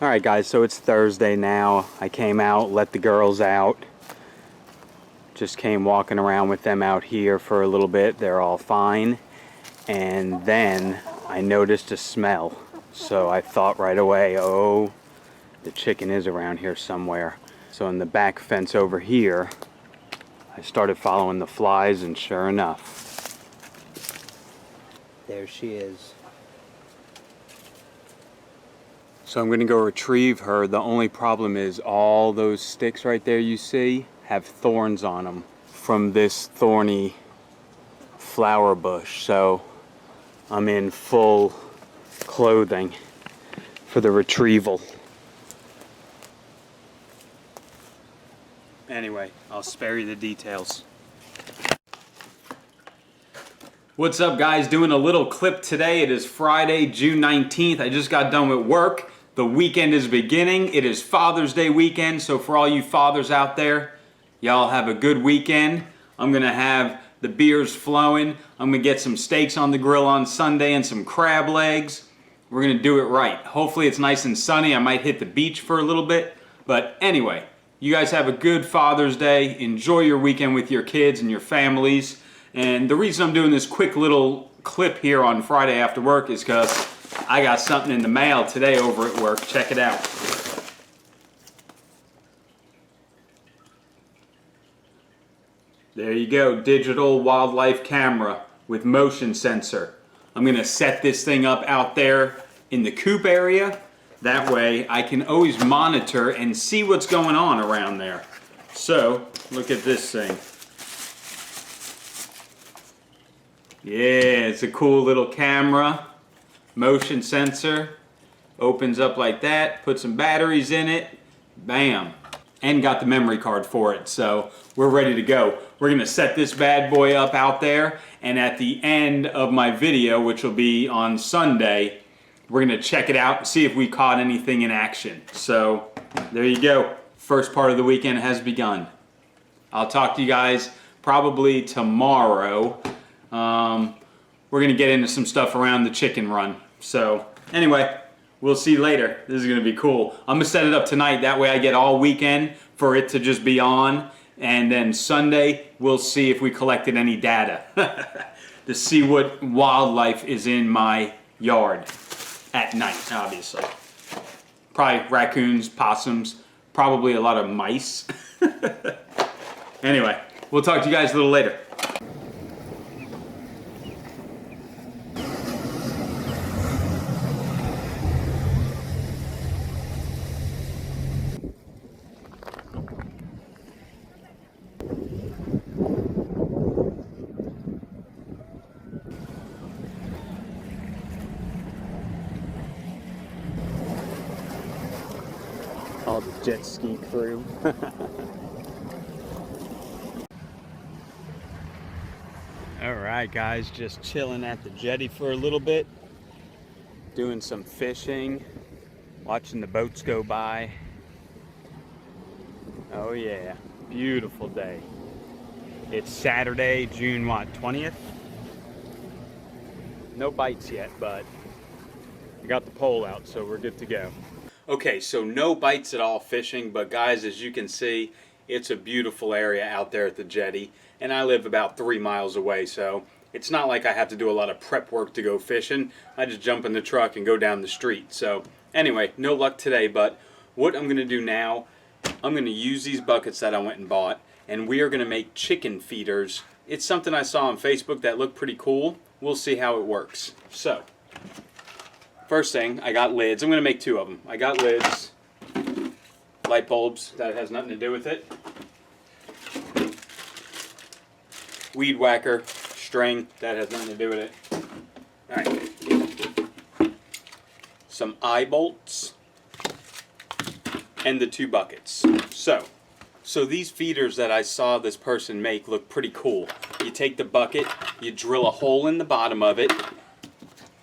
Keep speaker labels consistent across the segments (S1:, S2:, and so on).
S1: Alright guys, so it's Thursday now. I came out, let the girls out. Just came walking around with them out here for a little bit. They're all fine. And then I noticed a smell. So I thought right away, oh, the chicken is around here somewhere. So in the back fence over here, I started following the flies, and sure enough, there she is. So I'm gonna go retrieve her. The only problem is all those sticks right there you see have thorns on them from this thorny flower bush. So I'm in full clothing for the retrieval. Anyway, I'll spare you the details. What's up guys, doing a little clip today. It is Friday, June 19th. I just got done with work. The weekend is beginning. It is Father's Day weekend, so for all you fathers out there, y'all have a good weekend. I'm gonna have the beers flowing. I'm gonna get some steaks on the grill on Sunday and some crab legs. We're gonna do it right. Hopefully it's nice and sunny. I might hit the beach for a little bit, but anyway, you guys have a good Father's Day. Enjoy your weekend with your kids and your families. And the reason I'm doing this quick little clip here on Friday after work is because I got something in the mail today over at work. Check it out. There you go, digital wildlife camera with motion sensor. I'm gonna set this thing up out there in the coop area. That way I can always monitor and see what's going on around there. So, look at this thing. Yeah, it's a cool little camera. Motion sensor. Opens up like that. Put some batteries in it. Bam. And got the memory card for it. So we're ready to go. We're going to set this bad boy up out there. And at the end of my video, which will be on Sunday, we're going to check it out and see if we caught anything in action. So there you go. First part of the weekend has begun. I'll talk to you guys probably tomorrow. We're gonna get into some stuff around the chicken run. So anyway, we'll see you later. This is gonna be cool. I'm gonna set it up tonight. That way I get all weekend for it to just be on. And then Sunday, we'll see if we collected any data to see what wildlife is in my yard at night, obviously. Probably raccoons, possums, probably a lot of mice. Anyway, we'll talk to you guys a little later. All the jet ski crew. Alright guys, just chilling at the jetty for a little bit. Doing some fishing. Watching the boats go by. Oh yeah, beautiful day. It's Saturday, June what, 20th? No bites yet, but I got the pole out, so we're good to go. Okay, so no bites at all fishing, but guys, as you can see, it's a beautiful area out there at the jetty, and I live about 3 miles away, so it's not like I have to do a lot of prep work to go fishing. I just jump in the truck and go down the street. So anyway, no luck today, but what I'm going to do now, I'm going to use these buckets that I went and bought, and we are going to make chicken feeders. It's something I saw on Facebook that looked pretty cool. We'll see how it works. So first thing, I got lids. I'm going to make 2 of them. I got lids, light bulbs, that has nothing to do with it, weed whacker, string, that has nothing to do with it. Alright. Some eye bolts, and the 2 buckets. So these feeders that I saw this person make look pretty cool. You take the bucket, you drill a hole in the bottom of it,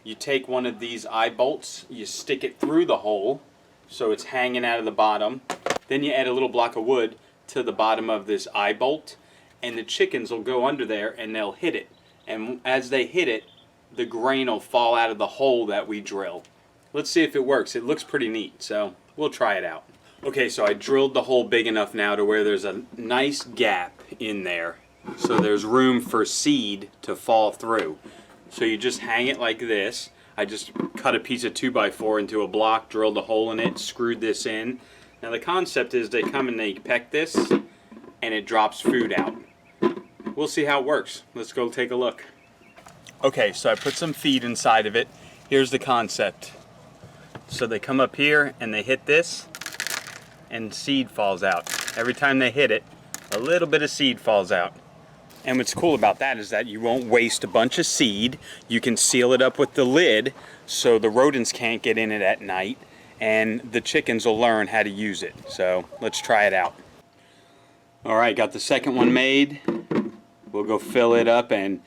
S1: you take one of these eye bolts, you stick it through the hole so it's hanging out of the bottom. Then you add a little block of wood to the bottom of this eye bolt, and the chickens will go under there and they'll hit it. And as they hit it, the grain will fall out of the hole that we drill. Let's see if it works. It looks pretty neat, so we'll try it out. Okay, so I drilled the hole big enough now to where there's a nice gap in there. So there's room for seed to fall through. So you just hang it like this. I just cut a piece of 2x4 into a block, drilled a hole in it, screwed this in. Now the concept is they come and they peck this and it drops food out. We'll see how it works. Let's go take a look. Okay, so I put some feed inside of it. Here's the concept. So they come up here and they hit this and seed falls out. Every time they hit it, a little bit of seed falls out. And what's cool about that is that you won't waste a bunch of seed. You can seal it up with the lid so the rodents can't get in it at night, and the chickens will learn how to use it. So let's try it out. All right, got the second one made. We'll go fill it up, and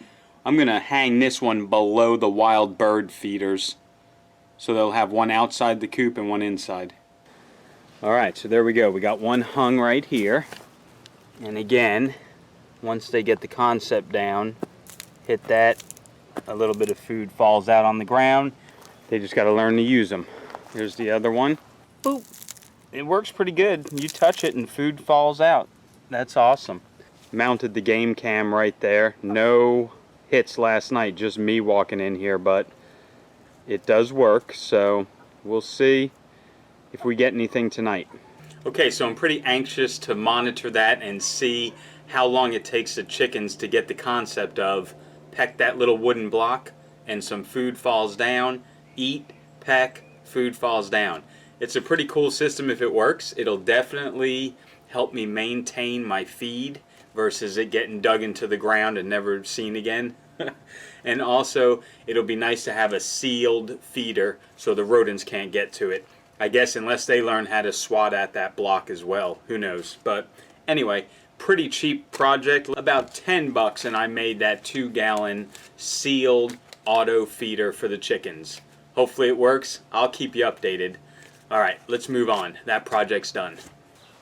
S1: I'm gonna hang this one below the wild bird feeders. So they'll have one outside the coop and one inside. All right, so there we go. We got one hung right here. And again, once they get the concept down, hit that, a little bit of food falls out on the ground. They just got to learn to use them. Here's the other one. Boop. It works pretty good. You touch it and food falls out. That's awesome. Mounted the game cam right there. No hits last night, just me walking in here, but it does work, so we'll see if we get anything tonight. Okay, so I'm pretty anxious to monitor that and see how long it takes the chickens to get the concept of peck that little wooden block and some food falls down, eat, peck, food falls down. It's a pretty cool system if it works. It'll definitely help me maintain my feed versus it getting dug into the ground and never seen again. And also, it'll be nice to have a sealed feeder so the rodents can't get to it. I guess unless they learn how to swat at that block as well, who knows. But anyway, pretty cheap project, about 10 bucks, and I made that 2-gallon sealed auto feeder for the chickens. Hopefully it works. I'll keep you updated. All right, let's move on. That project's done.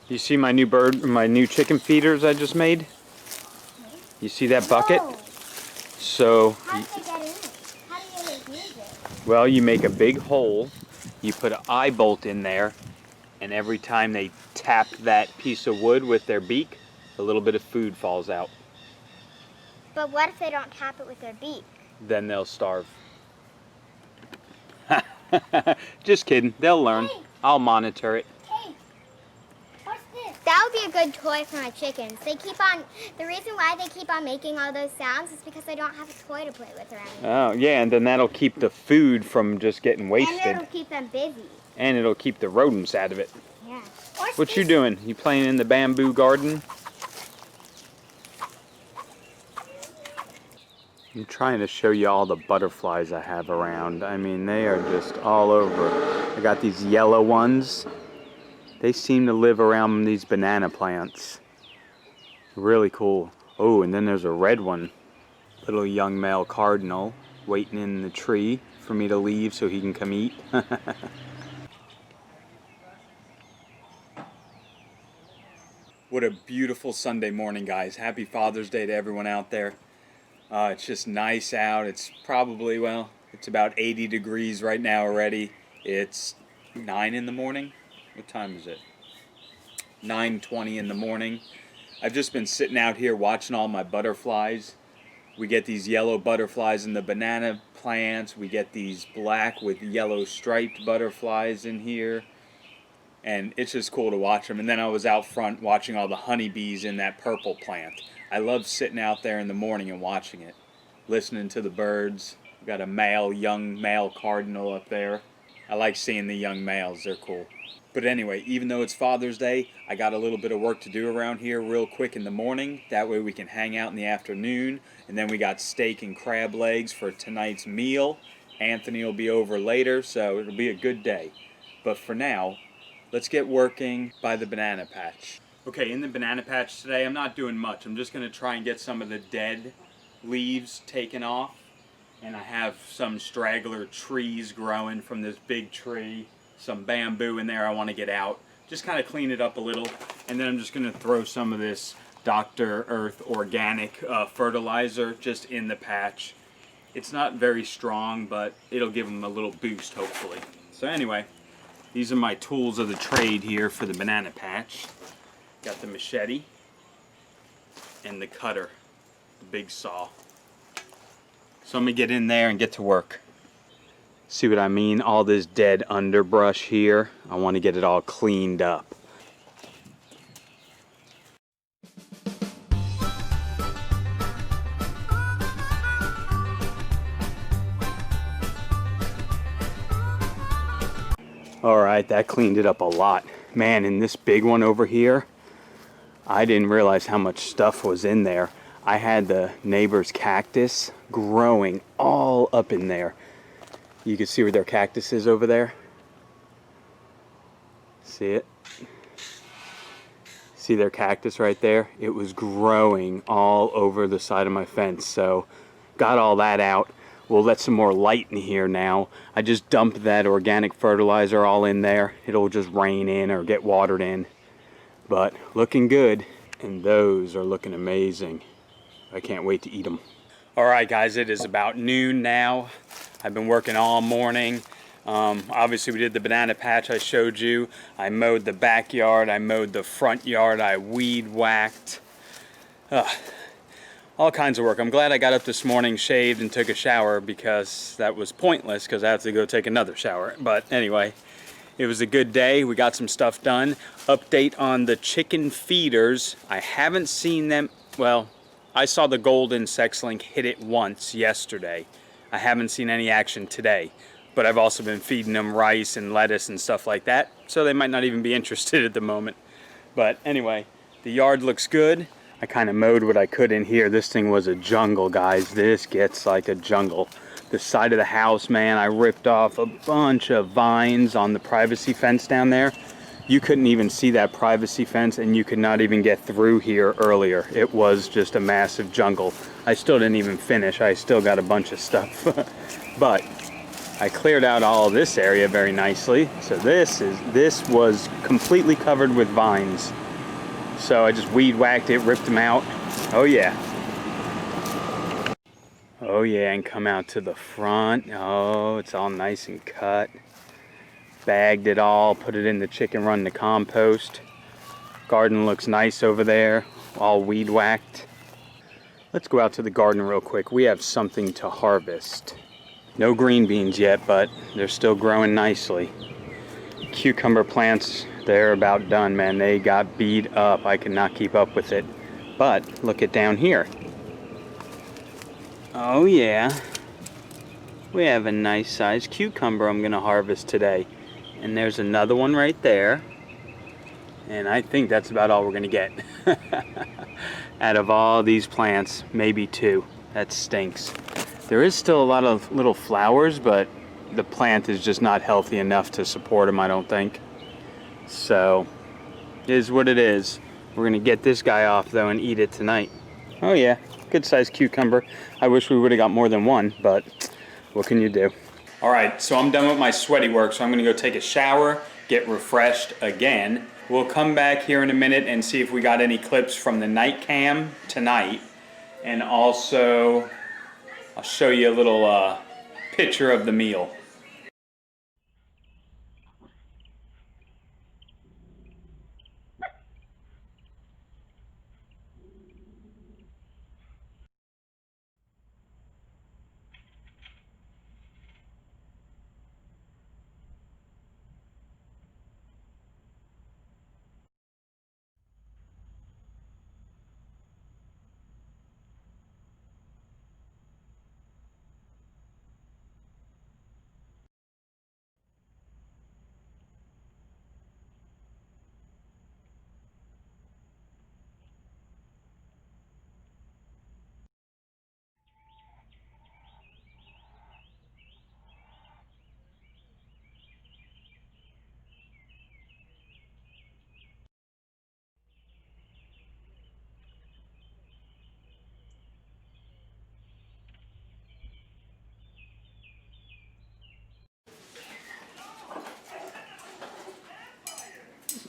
S1: You see my new chicken feeders I just made? You see that bucket?
S2: Whoa.
S1: So,
S2: How do they get in it? How do you use it?
S1: well, you make a big hole, you put an eye bolt in there, and every time they tap that piece of wood with their beak, a little bit of food falls out.
S2: But what if they don't tap it with their beak?
S1: Then they'll starve. Just kidding, they'll learn.
S2: Hey.
S1: I'll monitor it.
S2: Hey, what's this? That would be a good toy for my chickens. The reason why they keep on making all those sounds is because they don't have a toy to play with or anything.
S1: Oh, yeah, and then that'll keep the food from just getting wasted.
S2: And it'll keep them busy.
S1: And it'll keep the rodents out of it.
S2: Yeah.
S1: What you doing? You playing in the bamboo garden? I'm trying to show you all the butterflies I have around. I mean, they are just all over. I got these yellow ones. They seem to live around these banana plants. Really cool. Oh, and then there's a red one. Little young male cardinal waiting in the tree for me to leave so he can come eat. What a beautiful Sunday morning, guys. Happy Father's Day to everyone out there. It's just nice out. It's probably, well, it's about 80 degrees right now already. It's 9 in the morning. What time is it? 9:20 in the morning. I've just been sitting out here watching all my butterflies. We get these yellow butterflies in the banana plants. We get these black with yellow striped butterflies in here. And it's just cool to watch them. And then I was out front watching all the honeybees in that purple plant. I love sitting out there in the morning and watching it, listening to the birds. We've got a young male cardinal up there. I like seeing the young males, they're cool. But anyway, even though it's Father's Day, I got a little bit of work to do around here real quick in the morning. That way we can hang out in the afternoon. And then we got steak and crab legs for tonight's meal. Anthony will be over later, so it'll be a good day. But for now, let's get working by the banana patch. Okay, in the banana patch today, I'm not doing much. I'm just going to try and get some of the dead leaves taken off. And I have some straggler trees growing from this big tree. Some bamboo in there I want to get out. Just kind of clean it up a little. And then I'm just going to throw some of this Dr. Earth organic fertilizer just in the patch. It's not very strong, but it'll give them a little boost, hopefully. So anyway, These are my tools of the trade here for the banana patch. Got the machete and the cutter, the big saw. So I'm gonna get in there and get to work. See what I mean? All this dead underbrush here, I want to get it all cleaned up. Alright, that cleaned it up a lot. Man, in this big one over here, I didn't realize how much stuff was in there. I had the neighbor's cactus growing all up in there. You can see where their cactus is over there. See it? See their cactus right there? It was growing all over the side of my fence. So got all that out. We'll let some more light in here now. I just dumped that organic fertilizer all in there. It'll just rain in or get watered in. But looking good. And those are looking amazing. I can't wait to eat them. All right, guys, it is about noon now. I've been working all morning. Obviously, we did the banana patch I showed you. I mowed the backyard. I mowed the front yard. I weed whacked. All kinds of work. I'm glad I got up this morning, shaved, and took a shower because that was pointless because I have to go take another shower. But anyway, it was a good day. We got some stuff done. Update on the chicken feeders. I haven't seen them. Well, I saw the golden sex link hit it once yesterday. I haven't seen any action today. But I've also been feeding them rice and lettuce and stuff like that. So they might not even be interested at the moment. But anyway, the yard looks good. I kind of mowed what I could in here. This thing was a jungle, guys. This gets like a jungle. The side of the house, man, I ripped off a bunch of vines on the privacy fence down there. You couldn't even see that privacy fence, and you could not even get through here earlier. It was just a massive jungle. I still didn't even finish. I still got a bunch of stuff. But I cleared out all of this area very nicely. So this was completely covered with vines. So I just weed whacked it, ripped them out. Oh yeah. Oh yeah, and come out to the front. Oh, it's all nice and cut. Bagged it all, put it in the chicken run to compost. Garden looks nice over there, all weed whacked. Let's go out to the garden real quick. We have something to harvest. No green beans yet, but they're still growing nicely. Cucumber plants, they're about done, man. They got beat up. I could not keep up with it. But look at down here. Oh yeah. We have a nice sized cucumber I'm gonna harvest today. And there's another one right there. And I think that's about all we're gonna get. Out of all these plants, maybe 2. That stinks. There is still a lot of little flowers, but the plant is just not healthy enough to support them, I don't think. So, it is what it is. We're gonna get this guy off though and eat it tonight. Oh yeah, good sized cucumber. I wish we would have got more than one, but what can you do? All right, so I'm done with my sweaty work, so I'm gonna go take a shower, get refreshed again. We'll come back here in a minute and see if we got any clips from the night cam tonight. And also, I'll show you a little picture of the meal.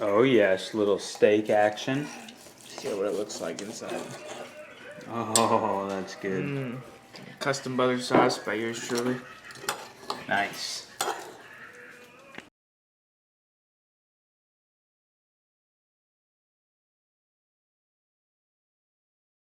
S1: Oh yes, little steak action.
S3: See what it looks like inside.
S1: Oh, that's good.
S3: Custom butter sauce by yours truly.
S1: Nice.